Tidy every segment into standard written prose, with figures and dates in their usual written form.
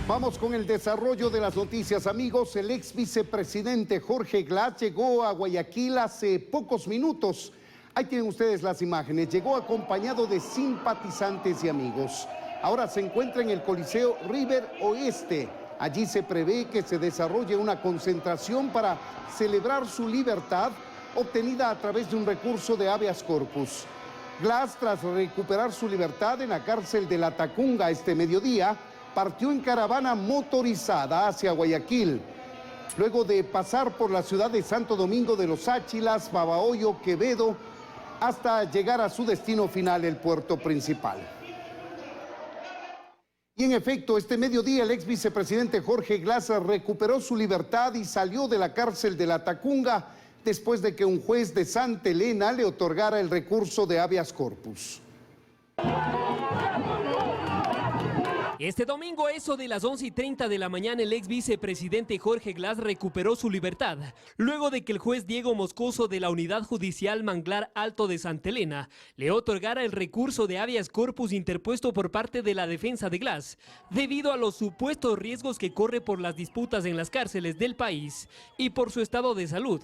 Vamos con el desarrollo de las noticias, amigos. El ex vicepresidente Jorge Glass llegó a Guayaquil hace pocos minutos. Ahí tienen ustedes las imágenes. Llegó acompañado de simpatizantes y amigos. Ahora se encuentra en el Coliseo River Oeste. Allí se prevé que se desarrolle una concentración para celebrar su libertad obtenida a través de un recurso de habeas corpus. Glass, tras recuperar su libertad en la cárcel de La Tacunga este mediodía, partió en caravana motorizada hacia Guayaquil, luego de pasar por la ciudad de Santo Domingo de los Áchilas, Babahoyo, Quevedo, hasta llegar a su destino final, el puerto principal. Y en efecto, este mediodía el ex vicepresidente Jorge Glass recuperó su libertad y salió de la cárcel de La Tacunga después de que un juez de Santa Elena le otorgara el recurso de habeas corpus. Este domingo, a eso de las 11:30 de la mañana, el ex vicepresidente Jorge Glass recuperó su libertad, luego de que el juez Diego Moscoso de la Unidad Judicial Manglar Alto de Santa Elena le otorgara el recurso de habeas corpus interpuesto por parte de la defensa de Glass, debido a los supuestos riesgos que corre por las disputas en las cárceles del país y por su estado de salud.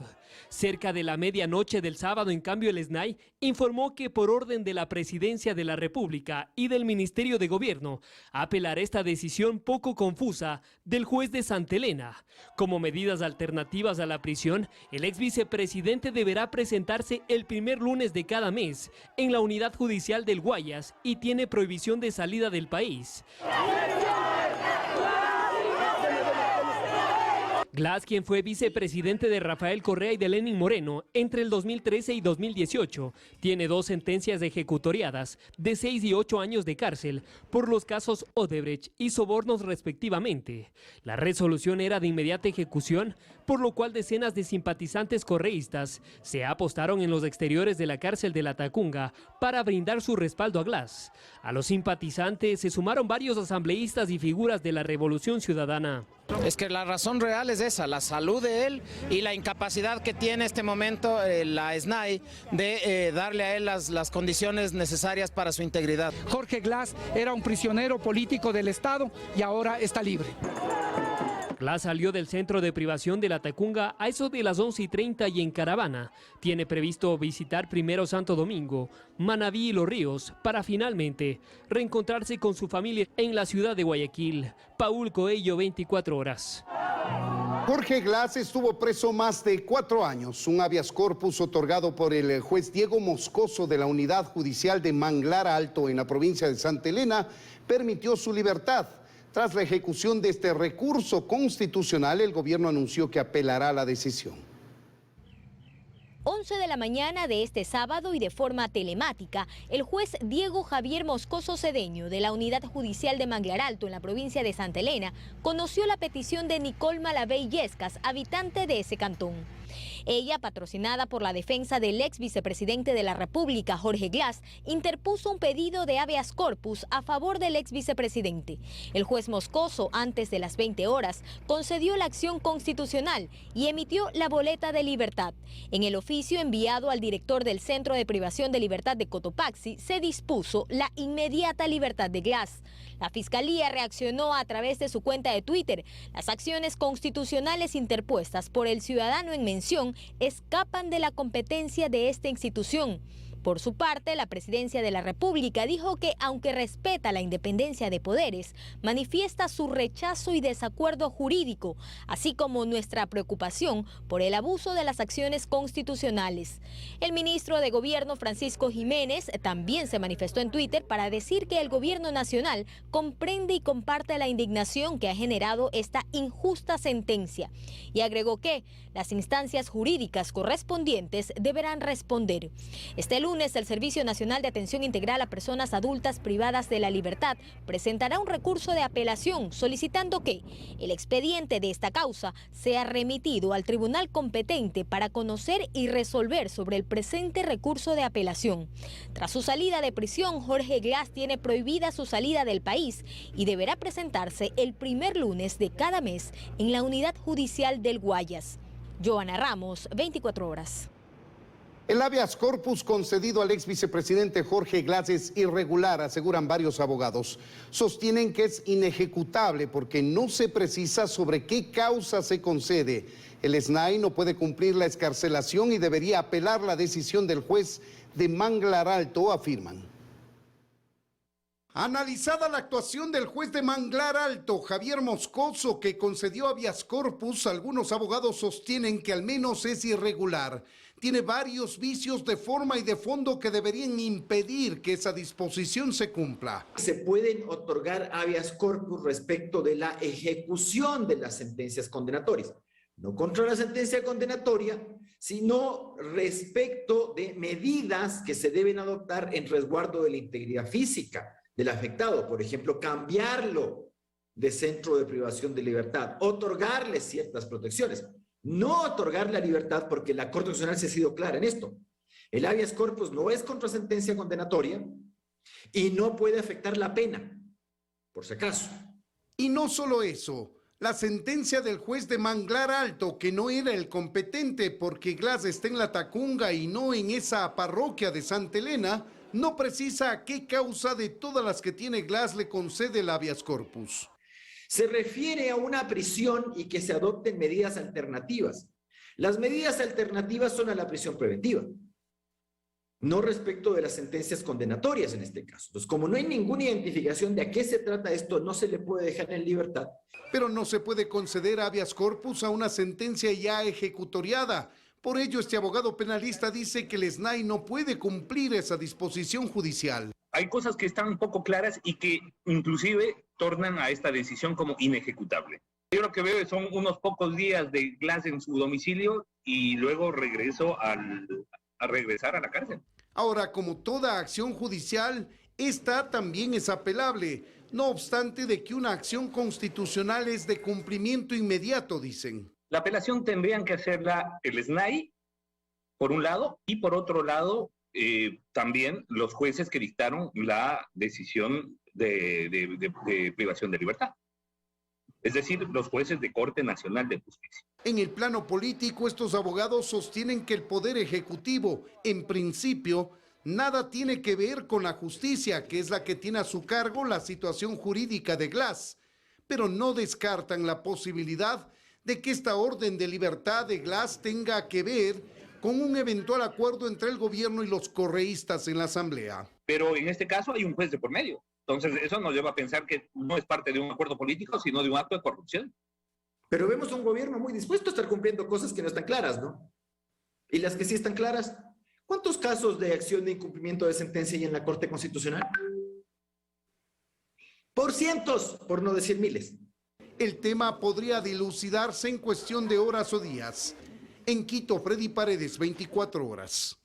Cerca de la medianoche del sábado, en cambio, el SNAI informó que por orden de la Presidencia de la República y del Ministerio de Gobierno, apelará esta decisión poco confusa del juez de Santa Elena. Como medidas alternativas a la prisión, el ex vicepresidente deberá presentarse el primer lunes de cada mes en la unidad judicial del Guayas y tiene prohibición de salida del país. Glass, quien fue vicepresidente de Rafael Correa y de Lenín Moreno entre el 2013 y 2018, tiene 2 sentencias ejecutoriadas de 6 y 8 años de cárcel por los casos Odebrecht y sobornos respectivamente. La resolución era de inmediata ejecución, por lo cual decenas de simpatizantes correístas se apostaron en los exteriores de la cárcel de La Tacunga para brindar su respaldo a Glass. A los simpatizantes se sumaron varios asambleístas y figuras de la Revolución Ciudadana. Es que la razón real es esa, la salud de él y la incapacidad que tiene en este momento la SNAI de darle a él las condiciones necesarias para su integridad. Jorge Glass era un prisionero político del Estado y ahora está libre. Glass salió del centro de privación de La Tacunga a eso de las 11:30 y en caravana. Tiene previsto visitar primero Santo Domingo, Manabí y Los Ríos para finalmente reencontrarse con su familia en la ciudad de Guayaquil. Paul Coello, 24 horas. Jorge Glass estuvo preso más de 4 años. Un habeas corpus otorgado por el juez Diego Moscoso de la Unidad Judicial de Manglar Alto en la provincia de Santa Elena permitió su libertad. Tras la ejecución de este recurso constitucional, el gobierno anunció que apelará la decisión. 11 de la mañana de este sábado y de forma telemática, el juez Diego Javier Moscoso Cedeño de la Unidad Judicial de Manglar Alto en la provincia de Santa Elena conoció la petición de Nicole Malabey Yescas, habitante de ese cantón. Ella, patrocinada por la defensa del ex vicepresidente de la República, Jorge Glass, interpuso un pedido de habeas corpus a favor del ex vicepresidente. El juez Moscoso, antes de las 20 horas, concedió la acción constitucional y emitió la boleta de libertad. En el oficio enviado al director del Centro de Privación de Libertad de Cotopaxi, se dispuso la inmediata libertad de Glass. La Fiscalía reaccionó a través de su cuenta de Twitter. Las acciones constitucionales interpuestas por el ciudadano en mención escapan de la competencia de esta institución. Por su parte, la Presidencia de la República dijo que, aunque respeta la independencia de poderes, manifiesta su rechazo y desacuerdo jurídico, así como nuestra preocupación por el abuso de las acciones constitucionales. El ministro de Gobierno, Francisco Jiménez, también se manifestó en Twitter para decir que el Gobierno Nacional comprende y comparte la indignación que ha generado esta injusta sentencia, y agregó que las instancias jurídicas correspondientes deberán responder. Este lunes, el Servicio Nacional de Atención Integral a Personas Adultas Privadas de la Libertad presentará un recurso de apelación solicitando que el expediente de esta causa sea remitido al tribunal competente para conocer y resolver sobre el presente recurso de apelación. Tras su salida de prisión, Jorge Glass tiene prohibida su salida del país y deberá presentarse el primer lunes de cada mes en la Unidad Judicial del Guayas. Joana Ramos, 24 horas. El habeas corpus concedido al ex vicepresidente Jorge Glass es irregular, aseguran varios abogados. Sostienen que es inejecutable porque no se precisa sobre qué causa se concede. El SNAI no puede cumplir la excarcelación y debería apelar la decisión del juez de Manglar Alto, afirman. Analizada la actuación del juez de Manglar Alto, Javier Moscoso, que concedió habeas corpus, algunos abogados sostienen que al menos es irregular. Tiene varios vicios de forma y de fondo que deberían impedir que esa disposición se cumpla. Se pueden otorgar habeas corpus respecto de la ejecución de las sentencias condenatorias. No contra la sentencia condenatoria, sino respecto de medidas que se deben adoptar en resguardo de la integridad física del afectado. Por ejemplo, cambiarlo de centro de privación de libertad, otorgarle ciertas protecciones. No otorgar la libertad, porque la Corte Constitucional se ha sido clara en esto. El habeas corpus no es contra sentencia condenatoria y no puede afectar la pena, por si acaso. Y no solo eso, la sentencia del juez de Manglar Alto, que no era el competente porque Glass está en la Tacunga y no en esa parroquia de Santa Elena, no precisa a qué causa de todas las que tiene Glass le concede el habeas corpus. Se refiere a una prisión y que se adopten medidas alternativas. Las medidas alternativas son a la prisión preventiva, no respecto de las sentencias condenatorias en este caso. Entonces, como no hay ninguna identificación de a qué se trata esto, no se le puede dejar en libertad. Pero no se puede conceder habeas corpus a una sentencia ya ejecutoriada. Por ello, este abogado penalista dice que el SNAI no puede cumplir esa disposición judicial. Hay cosas que están un poco claras y que inclusive tornan a esta decisión como inejecutable. Yo lo que veo son unos pocos días de Glass en su domicilio y luego regresar a la cárcel. Ahora, como toda acción judicial, esta también es apelable, no obstante de que una acción constitucional es de cumplimiento inmediato, dicen. La apelación tendrían que hacerla el SNAI, por un lado, y por otro lado, también los jueces que dictaron la decisión de privación de libertad. Es decir, los jueces de Corte Nacional de Justicia. En el plano político, estos abogados sostienen que el Poder Ejecutivo, en principio, nada tiene que ver con la justicia, que es la que tiene a su cargo la situación jurídica de Glass, pero no descartan la posibilidad de que esta orden de libertad de Glass tenga que ver con un eventual acuerdo entre el gobierno y los correístas en la Asamblea. Pero en este caso hay un juez de por medio. Entonces eso nos lleva a pensar que no es parte de un acuerdo político, sino de un acto de corrupción. Pero vemos a un gobierno muy dispuesto a estar cumpliendo cosas que no están claras, ¿no? Y las que sí están claras, ¿cuántos casos de acción de incumplimiento de sentencia hay en la Corte Constitucional? Por cientos, por no decir miles. El tema podría dilucidarse en cuestión de horas o días. En Quito, Freddy Paredes, 24 horas.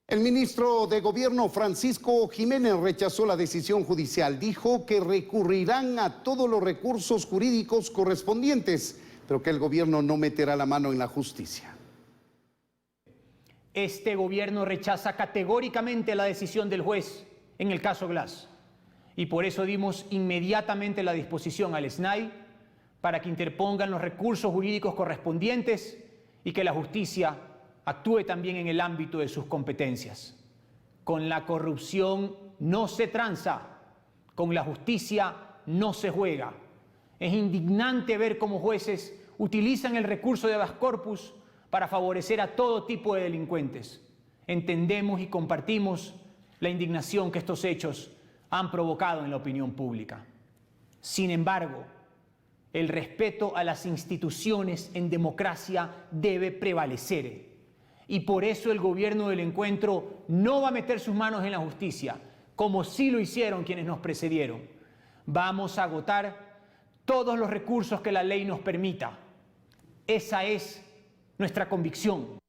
El ministro de Gobierno, Francisco Jiménez, rechazó la decisión judicial. Dijo que recurrirán a todos los recursos jurídicos correspondientes, pero que el gobierno no meterá la mano en la justicia. Este gobierno rechaza categóricamente la decisión del juez en el caso Glass. Y por eso dimos inmediatamente la disposición al SNAI para que interpongan los recursos jurídicos correspondientes y que la justicia actúe también en el ámbito de sus competencias. Con la corrupción no se tranza, con la justicia no se juega. Es indignante ver cómo jueces utilizan el recurso de habeas corpus para favorecer a todo tipo de delincuentes. Entendemos y compartimos la indignación que estos hechos han provocado en la opinión pública. Sin embargo, el respeto a las instituciones en democracia debe prevalecer. Y por eso el gobierno del encuentro no va a meter sus manos en la justicia, como sí lo hicieron quienes nos precedieron. Vamos a agotar todos los recursos que la ley nos permita. Esa es nuestra convicción.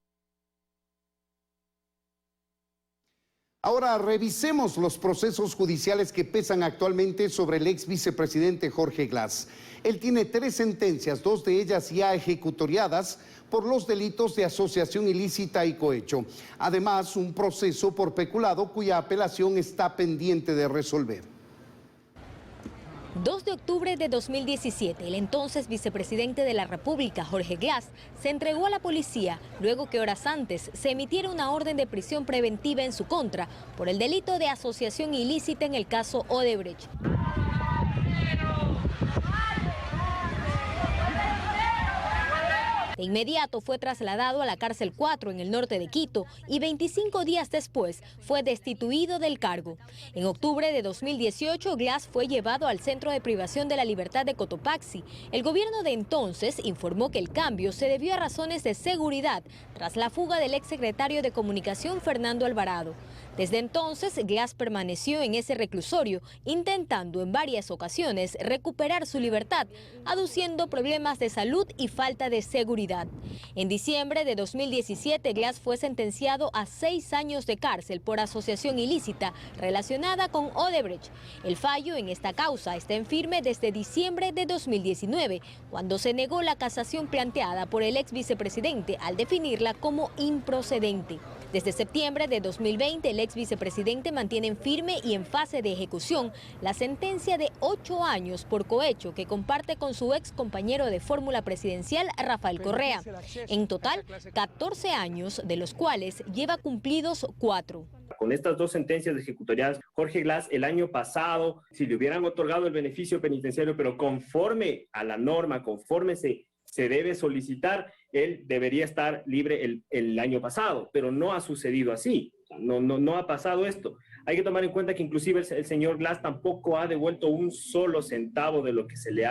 Ahora revisemos los procesos judiciales que pesan actualmente sobre el ex vicepresidente Jorge Glass. Él tiene 3 sentencias, 2 de ellas ya ejecutoriadas por los delitos de asociación ilícita y cohecho. Además, un proceso por peculado cuya apelación está pendiente de resolver. 2 de octubre de 2017, el entonces vicepresidente de la República, Jorge Glass, se entregó a la policía luego que horas antes se emitiera una orden de prisión preventiva en su contra por el delito de asociación ilícita en el caso Odebrecht. De inmediato fue trasladado a la cárcel 4 en el norte de Quito y 25 días después fue destituido del cargo. En octubre de 2018, Glass fue llevado al Centro de Privación de la Libertad de Cotopaxi. El gobierno de entonces informó que el cambio se debió a razones de seguridad tras la fuga del exsecretario de Comunicación Fernando Alvarado. Desde entonces, Glass permaneció en ese reclusorio, intentando en varias ocasiones recuperar su libertad, aduciendo problemas de salud y falta de seguridad. En diciembre de 2017, Glass fue sentenciado a 6 años de cárcel por asociación ilícita relacionada con Odebrecht. El fallo en esta causa está en firme desde diciembre de 2019, cuando se negó la casación planteada por el ex vicepresidente al definirla como improcedente. Desde septiembre de 2020, el ex vicepresidente mantiene en firme y en fase de ejecución la sentencia de 8 años por cohecho que comparte con su ex compañero de fórmula presidencial, Rafael Correa. En total, 14 años, de los cuales lleva cumplidos 4. Con estas 2 sentencias ejecutoriadas, Jorge Glass el año pasado, si le hubieran otorgado el beneficio penitenciario, pero conforme a la norma, conforme se debe solicitar, él debería estar libre el año pasado, pero no ha sucedido así, no ha pasado esto. Hay que tomar en cuenta que inclusive el señor Glass tampoco ha devuelto un solo centavo de lo que se le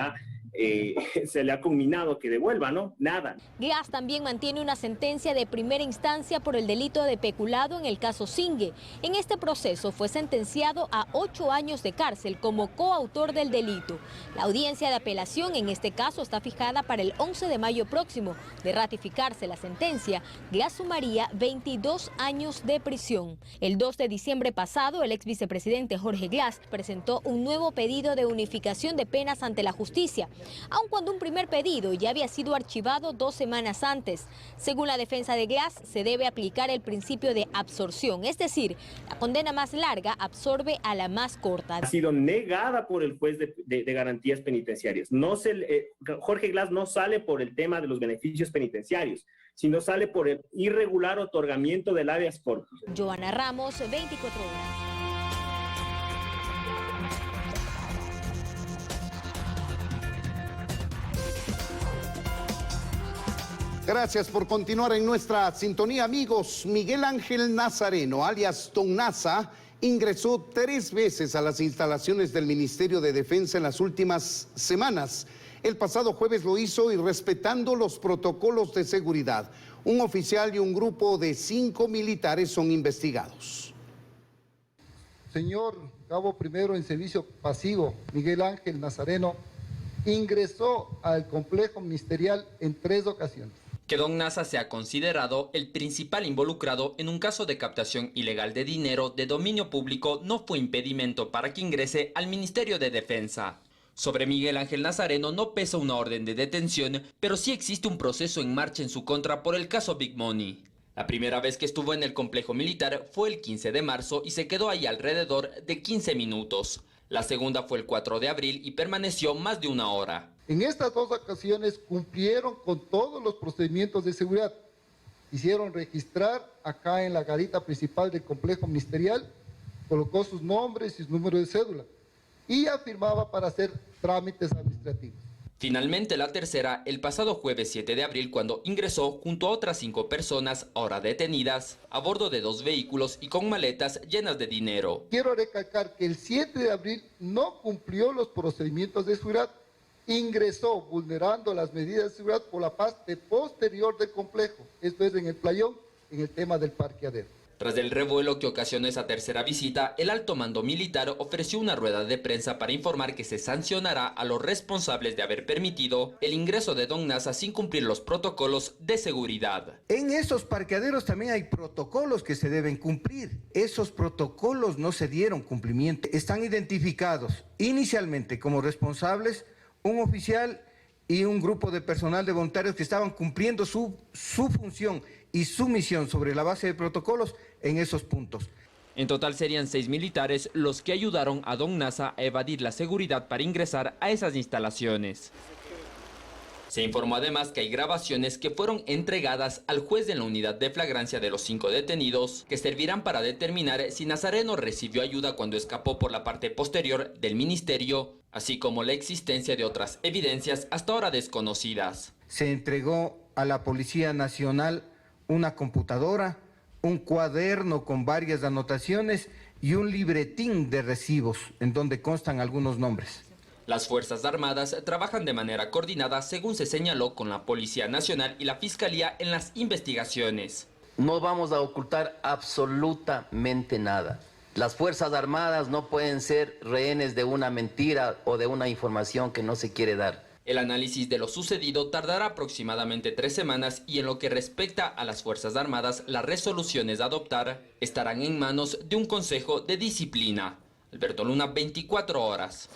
ha conminado que devuelva, ¿no? Nada. Glass también mantiene una sentencia de primera instancia por el delito de peculado en el caso Singue. En este proceso fue sentenciado a 8 años de cárcel como coautor del delito. La audiencia de apelación en este caso está fijada para el 11 de mayo próximo. De ratificarse la sentencia, Glass sumaría 22 años de prisión. El 2 de diciembre pasado, el ex vicepresidente Jorge Glass presentó un nuevo pedido de unificación de penas ante la justicia, aun cuando un primer pedido ya había sido archivado 2 semanas antes. Según la defensa de Glass, se debe aplicar el principio de absorción, es decir, la condena más larga absorbe a la más corta. Ha sido negada por el juez de garantías penitenciarias. Jorge Glass no sale por el tema de los beneficios penitenciarios, sino sale por el irregular otorgamiento del habeas corpus. Joana Ramos, 24 horas. Gracias por continuar en nuestra sintonía, amigos. Miguel Ángel Nazareno, alias Don Nasa, ingresó 3 veces a las instalaciones del Ministerio de Defensa en las últimas semanas. El pasado jueves lo hizo y respetando los protocolos de seguridad. Un oficial y un grupo de 5 militares son investigados. Señor cabo primero en servicio pasivo, Miguel Ángel Nazareno, ingresó al complejo ministerial en 3 ocasiones. Que Don Nasa sea considerado el principal involucrado en un caso de captación ilegal de dinero de dominio público no fue impedimento para que ingrese al Ministerio de Defensa. Sobre Miguel Ángel Nazareno no pesa una orden de detención, pero sí existe un proceso en marcha en su contra por el caso Big Money. La primera vez que estuvo en el complejo militar fue el 15 de marzo y se quedó ahí alrededor de 15 minutos. La segunda fue el 4 de abril y permaneció más de 1 hora. En estas 2 ocasiones cumplieron con todos los procedimientos de seguridad. Hicieron registrar acá en la garita principal del complejo ministerial, colocó sus nombres y su número de cédula y afirmaba para hacer trámites administrativos. Finalmente la tercera, el pasado jueves 7 de abril, cuando ingresó junto a otras 5 personas, ahora detenidas, a bordo de 2 vehículos y con maletas llenas de dinero. Quiero recalcar que el 7 de abril no cumplió los procedimientos de seguridad, ingresó vulnerando las medidas de seguridad por la parte posterior del complejo, esto es en el playón, en el tema del parqueadero. Tras el revuelo que ocasionó esa tercera visita, el alto mando militar ofreció una rueda de prensa para informar que se sancionará a los responsables de haber permitido el ingreso de Don Nasa sin cumplir los protocolos de seguridad. En esos parqueaderos también hay protocolos que se deben cumplir. Esos protocolos no se dieron cumplimiento. Están identificados inicialmente como responsables un oficial y un grupo de personal de voluntarios que estaban cumpliendo su función y su misión sobre la base de protocolos en esos puntos. En total serían 6 militares los que ayudaron a Don Nasa a evadir la seguridad para ingresar a esas instalaciones. Se informó además que hay grabaciones que fueron entregadas al juez de la unidad de flagrancia de los 5 detenidos, que servirán para determinar si Nazareno recibió ayuda cuando escapó por la parte posterior del ministerio, así como la existencia de otras evidencias hasta ahora desconocidas. Se entregó a la Policía Nacional una computadora, un cuaderno con varias anotaciones y un libretín de recibos en donde constan algunos nombres. Las Fuerzas Armadas trabajan de manera coordinada, según se señaló, con la Policía Nacional y la Fiscalía en las investigaciones. No vamos a ocultar absolutamente nada. Las Fuerzas Armadas no pueden ser rehenes de una mentira o de una información que no se quiere dar. El análisis de lo sucedido tardará aproximadamente 3 semanas y en lo que respecta a las Fuerzas Armadas, las resoluciones a adoptar estarán en manos de un Consejo de Disciplina. Alberto Luna, 24 horas.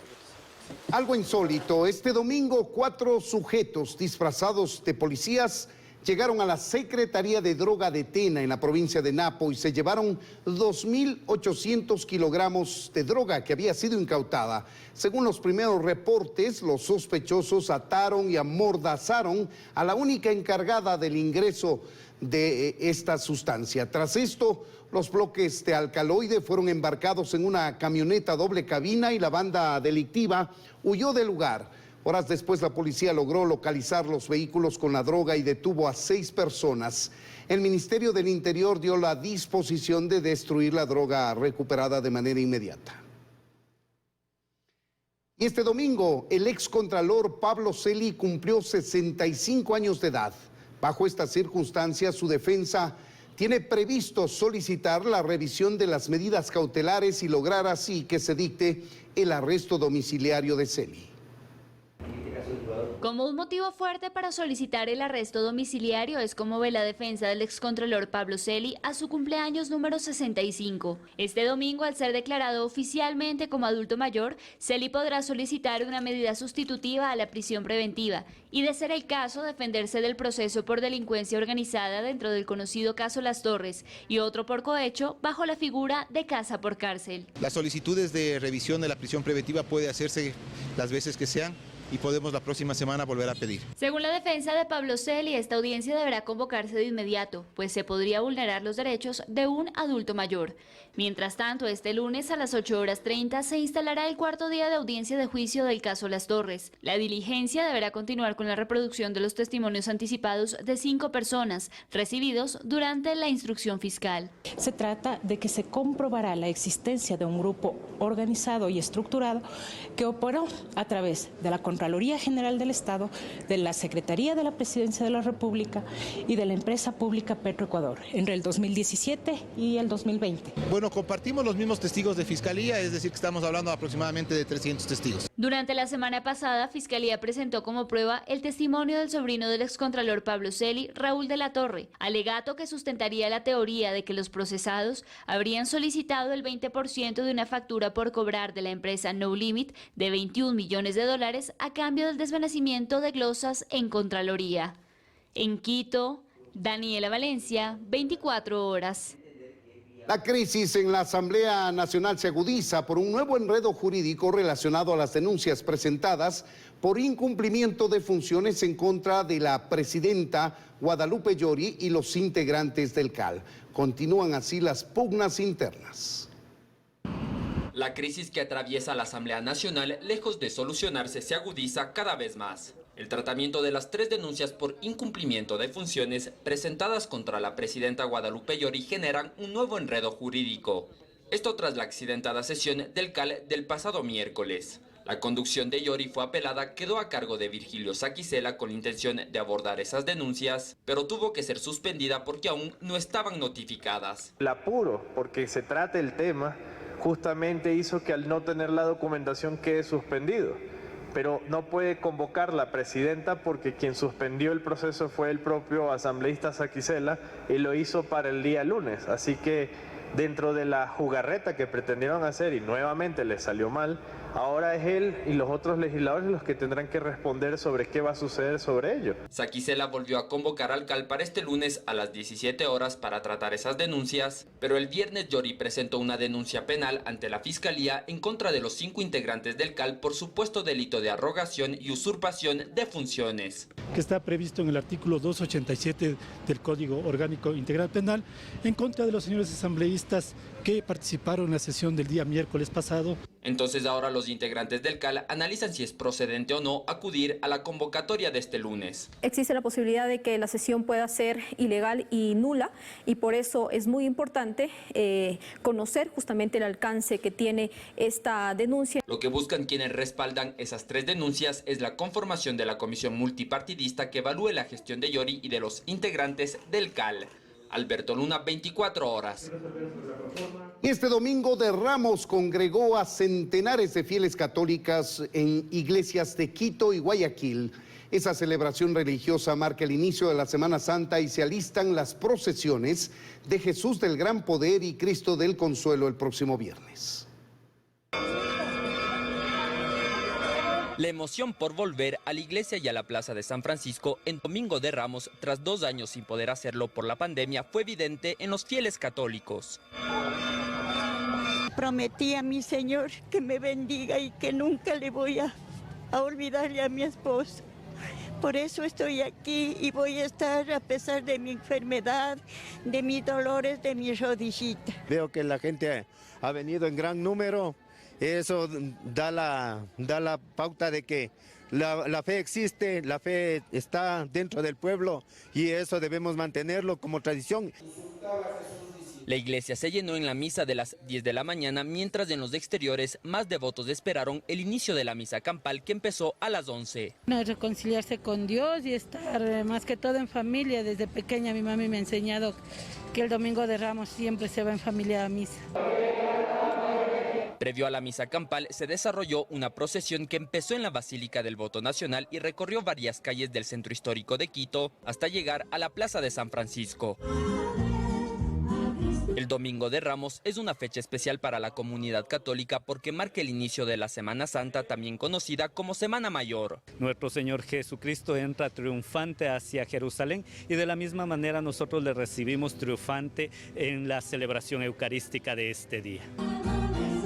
Algo insólito, este domingo 4 sujetos disfrazados de policías llegaron a la Secretaría de Droga de Tena en la provincia de Napo y se llevaron 2.800 kilogramos de droga que había sido incautada. Según los primeros reportes, los sospechosos ataron y amordazaron a la única encargada del ingreso de esta sustancia. Tras esto, los bloques de alcaloide fueron embarcados en una camioneta doble cabina y la banda delictiva huyó del lugar. Horas después, la policía logró localizar los vehículos con la droga y detuvo a 6 personas. El Ministerio del Interior dio la disposición de destruir la droga recuperada de manera inmediata. Y este domingo, el excontralor Pablo Celi cumplió 65 años de edad. Bajo estas circunstancias, su defensa tiene previsto solicitar la revisión de las medidas cautelares y lograr así que se dicte el arresto domiciliario de Celi. Como un motivo fuerte para solicitar el arresto domiciliario es como ve la defensa del excontralor Pablo Celi a su cumpleaños número 65. Este domingo, al ser declarado oficialmente como adulto mayor, Celi podrá solicitar una medida sustitutiva a la prisión preventiva y, de ser el caso, defenderse del proceso por delincuencia organizada dentro del conocido caso Las Torres y otro por cohecho bajo la figura de casa por cárcel. Las solicitudes de revisión de la prisión preventiva puede hacerse las veces que sean y podemos la próxima semana volver a pedir. Según la defensa de Pablo Celi, esta audiencia deberá convocarse de inmediato, pues se podría vulnerar los derechos de un adulto mayor. Mientras tanto, este lunes a las 8:30 se instalará el cuarto día de audiencia de juicio del caso Las Torres. La diligencia deberá continuar con la reproducción de los testimonios anticipados de 5 personas recibidos durante la instrucción fiscal. Se trata de que se comprobará la existencia de un grupo organizado y estructurado que operó a través de la Contraloría General del Estado, de la Secretaría de la Presidencia de la República y de la empresa pública Petroecuador entre el 2017 y el 2020. Bueno, compartimos los mismos testigos de Fiscalía, es decir, que estamos hablando aproximadamente de 300 testigos. Durante la semana pasada, Fiscalía presentó como prueba el testimonio del sobrino del excontralor Pablo Celi, Raúl de la Torre, alegato que sustentaría la teoría de que los procesados habrían solicitado el 20% de una factura por cobrar de la empresa No Limit de $21 millones a cambio del desvanecimiento de glosas en Contraloría. En Quito, Daniela Valencia, 24 horas. La crisis en la Asamblea Nacional se agudiza por un nuevo enredo jurídico relacionado a las denuncias presentadas por incumplimiento de funciones en contra de la presidenta Guadalupe Llori y los integrantes del CAL. Continúan así las pugnas internas. La crisis que atraviesa la Asamblea Nacional, lejos de solucionarse, se agudiza cada vez más. El tratamiento de las 3 denuncias por incumplimiento de funciones presentadas contra la presidenta Guadalupe Llori generan un nuevo enredo jurídico. Esto tras la accidentada sesión del CAL del pasado miércoles. La conducción de Llori fue apelada, quedó a cargo de Virgilio Saquicela con la intención de abordar esas denuncias, pero tuvo que ser suspendida porque aún no estaban notificadas. El apuro, porque se trata el tema, justamente hizo que al no tener la documentación quede suspendido. Pero no puede convocar la presidenta porque quien suspendió el proceso fue el propio asambleísta Saquicela y lo hizo para el día lunes. Así que dentro de la jugarreta que pretendieron hacer y nuevamente les salió mal, ahora es él y los otros legisladores los que tendrán que responder sobre qué va a suceder sobre ello. Saquicela volvió a convocar al CAL para este lunes a las 17 horas para tratar esas denuncias, pero el viernes Yori presentó una denuncia penal ante la Fiscalía en contra de los 5 integrantes del CAL por supuesto delito de arrogación y usurpación de funciones. Que está previsto en el artículo 287 del Código Orgánico Integral Penal en contra de los señores asambleístas que participaron en la sesión del día miércoles pasado. Entonces ahora los integrantes del CAL analizan si es procedente o no acudir a la convocatoria de este lunes. Existe la posibilidad de que la sesión pueda ser ilegal y nula y por eso es muy importante conocer justamente el alcance que tiene esta denuncia. Lo que buscan quienes respaldan esas 3 denuncias es la conformación de la comisión multipartidista que evalúe la gestión de Yori y de los integrantes del CAL. Alberto Luna, 24 horas. Este domingo de Ramos congregó a centenares de fieles católicas en iglesias de Quito y Guayaquil. Esa celebración religiosa marca el inicio de la Semana Santa y se alistan las procesiones de Jesús del Gran Poder y Cristo del Consuelo el próximo viernes. La emoción por volver a la iglesia y a la plaza de San Francisco en Domingo de Ramos, tras 2 años sin poder hacerlo por la pandemia, fue evidente en los fieles católicos. Prometí a mi Señor que me bendiga y que nunca le voy a olvidarle a mi esposo. Por eso estoy aquí y voy a estar a pesar de mi enfermedad, de mis dolores, de mi rodillita. Veo que la gente ha venido en gran número. Eso da la pauta de que la fe existe, la fe está dentro del pueblo y eso debemos mantenerlo como tradición. La iglesia se llenó en la misa de las 10 de la mañana, mientras en los exteriores más devotos esperaron el inicio de la misa campal que empezó a las 11. Reconciliarse con Dios y estar más que todo en familia. Desde pequeña mi mami me ha enseñado que el Domingo de Ramos siempre se va en familia a misa. Previo a la misa campal se desarrolló una procesión que empezó en la Basílica del Voto Nacional y recorrió varias calles del centro histórico de Quito hasta llegar a la Plaza de San Francisco. El Domingo de Ramos es una fecha especial para la comunidad católica porque marca el inicio de la Semana Santa, también conocida como Semana Mayor. Nuestro Señor Jesucristo entra triunfante hacia Jerusalén y de la misma manera nosotros le recibimos triunfante en la celebración eucarística de este día.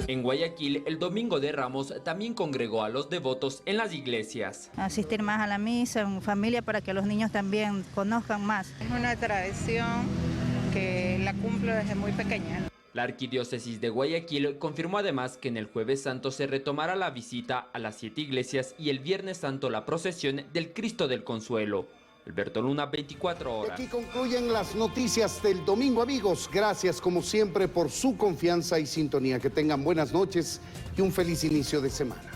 En Guayaquil, el Domingo de Ramos también congregó a los devotos en las iglesias. Asistir más a la misa en familia para que los niños también conozcan más. Es una tradición que la cumplo desde muy pequeña. La Arquidiócesis de Guayaquil confirmó además que en el Jueves Santo se retomará la visita a las 7 iglesias y el Viernes Santo la procesión del Cristo del Consuelo. Alberto Luna, 24 horas. Aquí concluyen las noticias del domingo, amigos. Gracias como siempre por su confianza y sintonía. Que tengan buenas noches y un feliz inicio de semana.